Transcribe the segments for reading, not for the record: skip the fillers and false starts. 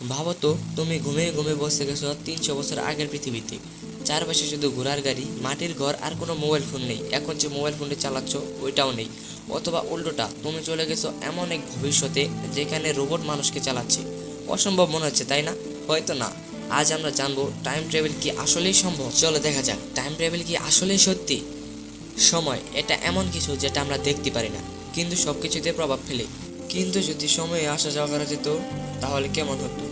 ভাবো তো, তুমি ঘুমিয়ে ঘুমিয়ে বসে গেছো 300 বছর আগের পৃথিবীতে। চারপাশে শুধু ঘোড়ার গাড়ি, মাটির ঘর আর কোনো মোবাইল ফোন নেই। এখন যে মোবাইল ফোনটি চালাচ্ছ ওইটাও নেই। অথবা উল্টোটা, তুমি চলে গেছো এমন এক ভবিষ্যতে যেখানে রোবট মানুষকে চালাচ্ছে। অসম্ভব মনে হচ্ছে, তাই না? হয়তো না। আজ আমরা জানবো টাইম ট্রাভেল কি আসলেই সম্ভব। চলো দেখা যাক, টাইম ট্রাভেল কি আসলেই সত্যি। সময় এটা এমন কিছু যেটা আমরা দেখতে পারি না, কিন্তু সব কিছুতে প্রভাব ফেলে। কিন্তু যদি সময়ে আসা যাওয়া করা যেত, তাহলে কেমন হতো?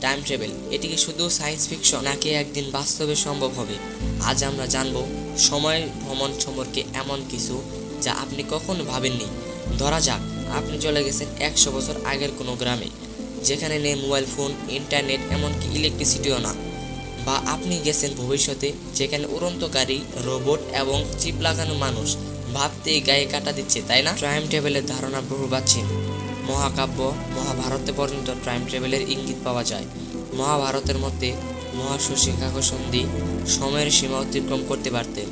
টাইম ট্রাভেল এটি কি শুধু সায়েন্স ফিকশন, নাকি একদিন বাস্তবে সম্ভব হবে? আজ আমরা জানবো সময় ভ্রমণ সম্পর্কে এমন কিছু যা আপনি কখনো ভাবেননি। ধরা যাক, আপনি চলে গেছেন 100 বছর আগের কোনো গ্রামে, যেখানে নেই মোবাইল ফোন, ইন্টারনেট, এমনকি ইলেকট্রিসিটিও না। বা আপনি গেছেন ভবিষ্যতে, যেখানে উড়ন্ত গাড়ি, রোবট এবং চিপ লাগানো মানুষ। ভাবতেই গায়ে কাটা দিচ্ছে, তাই না? টাইম ট্রাভেলের ধারণা বহু প্রাচীন। মহাকাব্য, মহাভারতে পর্যন্ত টাইম ট্রাভেলের ইঙ্গিত পাওয়া যায়। মহাভারতের মধ্যে মহাশশী কাকসন্ধি সময়ের সীমা অতিক্রম করতে পারতেন।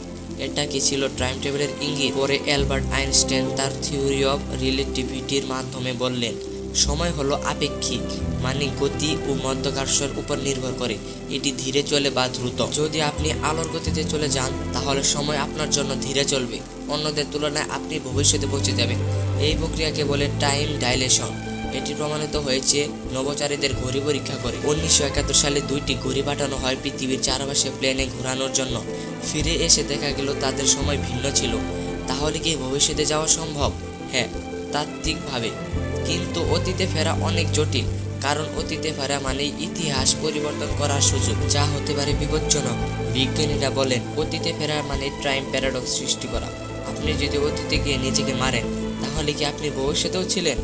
এটা কি ছিল টাইম ট্রাভেলের ইঙ্গিত? পরে অ্যালবার্ট আইনস্টাইন তার থিওরি অফ রিলেটিভিটির মাধ্যমে বললেন, সময় হলো আপেক্ষিক, মানে গতি ও মধ্যাকর্ষণের উপর নির্ভর করে এটি ধীরে চলে বা দ্রুত। যদি আপনি আলোর গতিতে চলে যান, তাহলে সময় আপনার জন্য ধীরে চলবে। অন্যদের তুলনায় আপনি ভবিষ্যতে পৌঁছে যাবেন। এই প্রক্রিয়াকে বলে টাইম ডাইলেশন। এটি প্রমাণিত হয়েছে নভোচারীদের ঘড়ি পরীক্ষা করে। 1971 সালে 2টি ঘড়ি পাঠানো হয় পৃথিবীর চারপাশে প্লেনে ঘোরানোর জন্য। ফিরে এসে দেখা গেল তাদের সময় ভিন্ন ছিল। তাহলে কি ভবিষ্যতে যাওয়া সম্ভব? হ্যাঁ, তাত্ত্বিকভাবে। কিন্তু অতীতে ফেরা অনেক জটিল, কারণ অতীতে ফেরা মানেই ইতিহাস পরিবর্তন করার সুযোগ, যা হতে পারে বিপজ্জনক। বিজ্ঞানীরা বলেন, অতীতে ফেরা মানে টাইম প্যারাডক্স সৃষ্টি করা। আপনি যদি অতীতে গিয়ে নিজেকে মারেন, তাহলে কি আপনি ভবিষ্যতেও ছিলেন?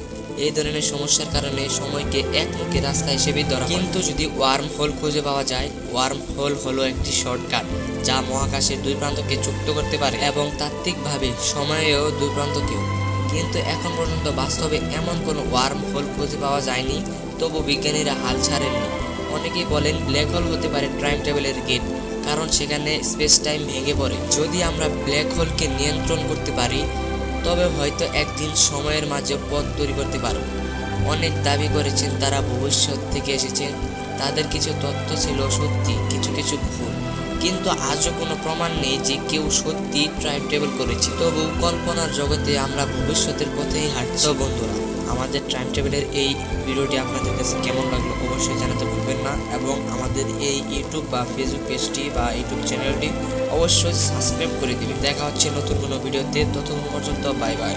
এই ধরনের সমস্যার কারণে সময়কে একমুখী রাস্তা হিসেবে ধরা হয়। কিন্তু যদি ওয়ার্ম হোল খুঁজে পাওয়া যায়, ওয়ার্ম হোল হলো একটি শর্টকাট যা মহাকাশের দুই প্রান্তকে যুক্ত করতে পারে, এবং তাত্ত্বিকভাবে সময়েও দুই প্রান্তকেও। কিন্তু এখন পর্যন্ত বাস্তবে এমন কোনো ওয়ার্ম হোল খুঁজে পাওয়া যায়নি। তবু বিজ্ঞানীরা হাল ছাড়েননি। অনেকেই বলেন ব্ল্যাক হোল হতে পারে টাইম ট্রাভেলের গেট, কারণ সেখানে স্পেস টাইম ভেঙে পড়ে। যদি আমরা ব্ল্যাক হোলকে নিয়ন্ত্রণ করতে পারি, তবে হয়তো একদিন সময়ের মাঝে পথ তৈরি করতে পারব। অনেক দাবি করেছেন তারা ভবিষ্যৎ থেকে এসেছেন। তাদের কিছু তথ্য ছিল সত্যি, কিছু কিছু ভুল। কিন্তু আজও কোনো প্রমাণ নেই যে কেউ সত্যি টাইম ট্রাভেল করেছে। তবু কল্পনার জগতে আমরা ভবিষ্যতের পথেই হাঁটছি। বন্ধুরা, আমাদের টাইম ট্রাভেলের এই ভিডিওটি আপনাদের কাছে কেমন লাগলো অবশ্যই জানাতে ভুলবেন না, এবং আমাদের এই ইউটিউব বা ফেসবুক পেজটি বা ইউটিউব চ্যানেলটি অবশ্যই সাবস্ক্রাইব করে দিবেন। দেখা হচ্ছে নতুন কোনো ভিডিওতে। ততক্ষণ পর্যন্ত বাই বাই।